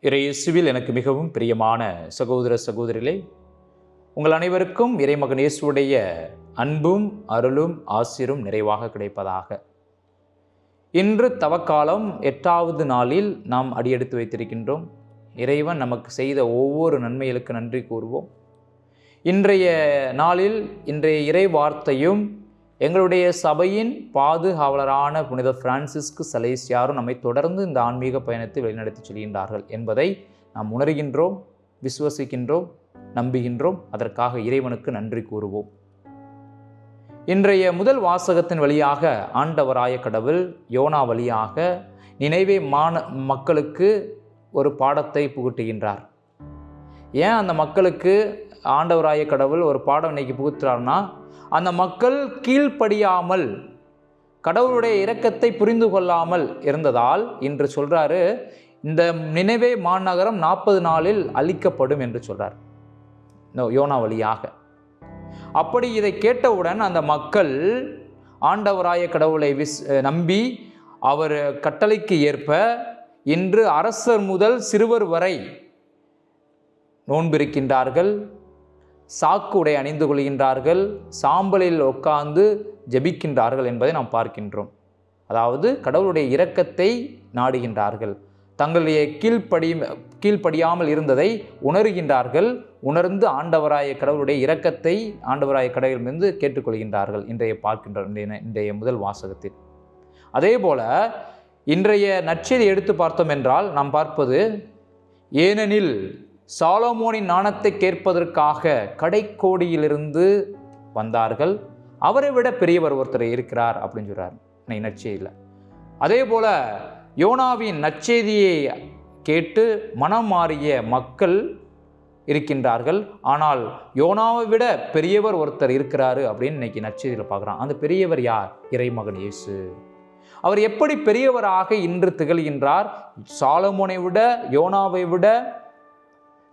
இயேசுவில் எனக்கு மிகவும் பிரியமான சகோதர சகோதரிகளே, உங்கள் அனைவருக்கும் இறைமகன் இயேசுவுடைய அன்பும் அருளும் ஆசிரும் நிறைவாக கிடைப்பதாக. இன்று தவக்காலம் 8வது நாளில் நாம் அடியெடுத்து வைத்திருக்கின்றோம். இறைவன் நமக்கு செய்த ஒவ்வொரு நன்மைகளுக்கு நன்றி கூறுவோம். இன்றைய நாளில் இன்றைய இறை வார்த்தையும் எங்களுடைய சபையின் பாதுகாவலரான புனித பிரான்சிஸ்கு சலேசியாரும் நம்மை தொடர்ந்து இந்த ஆன்மீக பயணத்தை வழிநடத்தி செல்கின்றார்கள் என்பதை நாம் உணர்கின்றோம், விசுவசிக்கின்றோம், நம்புகின்றோம். அதற்காக இறைவனுக்கு நன்றி கூறுவோம். இன்றைய முதல் வாசகத்தின் வழியாக ஆண்டவராய கடவுள் யோனா வழியாக நினைவே மக்களுக்கு ஒரு பாடத்தை புகட்டுகின்றார். ஏன் அந்த மக்களுக்கு ஆண்டவராய கடவுள் ஒரு பாடம் இன்னைக்கு புகுத்துறார்னா, அந்த மக்கள் கீழ்ப்படியாமல் கடவுளுடைய இரக்கத்தை புரிந்து கொள்ளாமல் இருந்ததால் இன்று சொல்றாரு, இந்த நினைவே மாநகரம் 40 நாளில் அழிக்கப்படும் என்று சொல்றார் யோனா வழியாக. அப்படி இதை கேட்டவுடன் அந்த மக்கள் ஆண்டவராய கடவுளை நம்பி அவர் கட்டளைக்கு ஏற்ப இன்று அரசர் முதல் சிறுவர் வரை நோன்பிருக்கின்றார்கள், சாக்கு உடை அணிந்து கொள்கின்றார்கள், சாம்பலில் உட்கார்ந்து ஜெபிக்கின்றார்கள் என்பதை நாம் பார்க்கின்றோம். அதாவது கடவுளுடைய இரக்கத்தை நாடுகின்றார்கள், தங்களுடைய கீழ்ப்படியாமல் இருந்ததை உணர்கின்றார்கள், உணர்ந்து ஆண்டவராய கடவுளுடைய இரக்கத்தை ஆண்டவராய கடவுளிலிருந்து கேட்டுக்கொள்கின்றார்கள் இன்றைய பார்க்கின்றோம் இன்றைய முதல் வாசகத்தில். அதே போல இன்றைய நற்செய்தி எடுத்து பார்த்தோம் என்றால் நாம் பார்ப்பது, ஏனெனில் சாலமோனின் ஞானத்தை கேட்பதற்காக கடைக்கோடியிலிருந்து வந்தார்கள், அவரை விட பெரியவர் ஒருத்தர் இருக்கிறார் அப்படின்னு சொல்றார் நற்செய்தியில். அதே போல யோனாவின் நற்செய்தியை கேட்டு மனம் மாறிய மக்கள் இருக்கின்றார்கள். ஆனால் யோனாவை விட பெரியவர் ஒருத்தர் இருக்கிறாரு அப்படின்னு இன்னைக்கு நற்செய்தியில் பார்க்குறான். அந்த பெரியவர் யார்? இறைமகன் இயேசு. அவர் எப்படி பெரியவராக இன்று திகழ்கின்றார்? சாலமோனை விட, யோனாவை விட,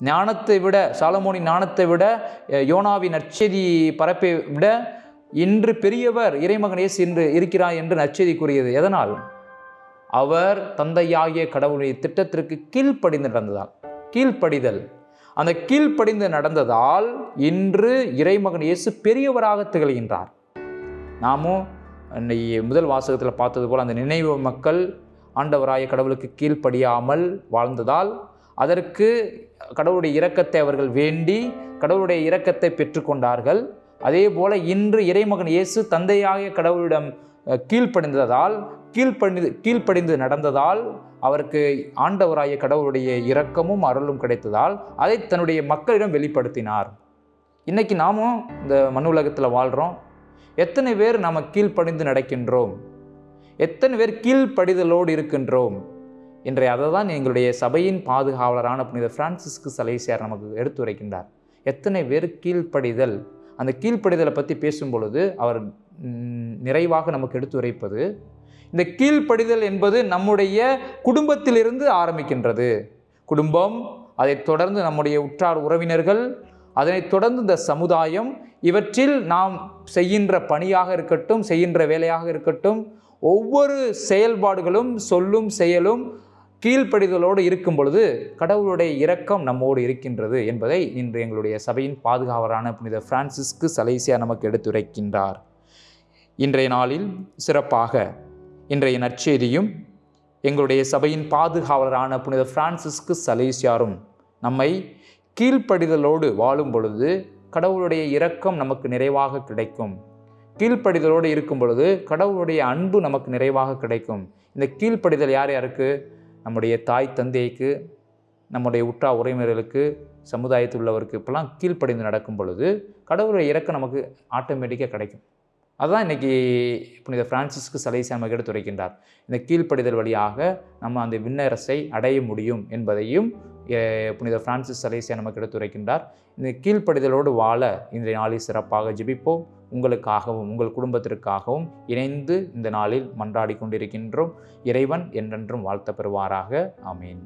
ஞானத்தை விட, சாலமோனின் ஞானத்தை விட, யோனாவின் நற்செய்தி பரப்பை விட இன்று பெரியவர் இறைமகன் இயேசு இன்று இருக்கிறார் என்று நற்செய்தி கூறியது. எதனால்? அவர் தந்தையாகிய கடவுளுடைய திட்டத்திற்கு கீழ்ப்படிந்து நடந்ததால். கீழ்ப்படிதல், அந்த கீழ்ப்படிந்து நடந்ததால் இன்று இறைமகன் இயேசு பெரியவராக திகழ்கின்றார். நாமும் முதல் வாசகத்தில் பார்த்தது போல் அந்த நினைவு மக்கள் ஆண்டவராய கடவுளுக்கு கீழ்ப்படியாமல் வாழ்ந்ததால் அதற்கு கடவுளுடைய இரக்கத்தை அவர்கள் வேண்டி கடவுளுடைய இரக்கத்தை பெற்றுக்கொண்டார்கள். அதே போல இன்று இறைமகன் இயேசு தந்தையாகிய கடவுளிடம் கீழ்ப்படிந்ததால், கீழ்ப்படிந்து நடந்ததால் அவருக்கு ஆண்டவராய கடவுளுடைய இரக்கமும் அருளும் கிடைத்ததால் அதை தன்னுடைய மக்களிடம் வெளிப்படுத்தினார். இன்னைக்கு நாமும் இந்த மனு உலகத்தில் வாழ்கிறோம். எத்தனை பேர் நாம் கீழ்ப்படிந்து நடக்கின்றோம்? எத்தனை பேர் கீழ்ப்படிதலோடு இருக்கின்றோம்? இன்றைய அதை தான் எங்களுடைய சபையின் பாதுகாவலரான புனித பிரான்சிஸ்கு சலேசியார் நமக்கு எடுத்துரைக்கின்றார். எத்தனை பேர் கீழ்ப்படிதல், அந்த கீழ்ப்படிதலை பற்றி பேசும் பொழுது அவர் நிறைவாக நமக்கு எடுத்துரைப்பது, இந்த கீழ்ப்படிதல் என்பது நம்முடைய குடும்பத்திலிருந்து ஆரம்பிக்கின்றது. குடும்பம், அதைத் தொடர்ந்து நம்முடைய உற்றார் உறவினர்கள், அதனைத் தொடர்ந்து இந்த சமுதாயம், இவற்றில் நாம் செய்கின்ற பணியாக இருக்கட்டும், செய்கின்ற வேலையாக இருக்கட்டும், ஒவ்வொரு செயல்பாடுகளும் சொல்லும் செயலும் கீழ்ப்படிதலோடு இருக்கும் பொழுது கடவுளுடைய இரக்கம் நம்மோடு இருக்கின்றது என்பதை இன்று எங்களுடைய சபையின் பாதுகாவலரான புனித பிரான்சிஸ்கு சலேசியார் நமக்கு எடுத்துரைக்கின்றார். இன்றைய நாளில் சிறப்பாக இன்றைய நற்செய்தியும் எங்களுடைய சபையின் பாதுகாவலரான புனித பிரான்சிஸ்கு சலேசியாரும் நம்மை கீழ்ப்படிதலோடு வாழும் பொழுது கடவுளுடைய இரக்கம் நமக்கு நிறைவாக கிடைக்கும். கீழ்ப்படிதலோடு இருக்கும் பொழுது கடவுளுடைய அன்பு நமக்கு நிறைவாக கிடைக்கும். இந்த கீழ்ப்படிதல் யார் யாருக்கு? நம்முடைய தாய் தந்தைக்கு, நம்முடைய உற்றார் உறவினர்களுக்கு, சமுதாயத்தில் உள்ளவருக்கு இப்பெல்லாம் கீழ்ப்படிந்து நடக்கும் பொழுது கடவுளுடைய இரக்கம் நமக்கு ஆட்டோமேட்டிக்காக கிடைக்கும். அதுதான் இன்றைக்கி புனித பிரான்சிஸ்கு சலேசியார் நமக்கு எடுத்துரைக்கின்றார். இந்த கீழ்ப்படிதல் வழியாக நம்ம அந்த விண்ணரசை அடைய முடியும் என்பதையும் புனித பிரான்சிஸ் சலேசியார் நமக்கு எடுத்துரைக்கின்றார். இந்த கீழ்ப்படிதலோடு வாழ இன்றைய நாளில் சிறப்பாக ஜெபிப்போம். உங்களுக்காகவும் உங்கள் குடும்பத்திற்காகவும் இணைந்து இந்த நாளில் மன்றாடி கொண்டிருக்கின்றோம். இறைவன் என்றென்றும் வாழ்த்த பெறுவாராக. ஆமீன்.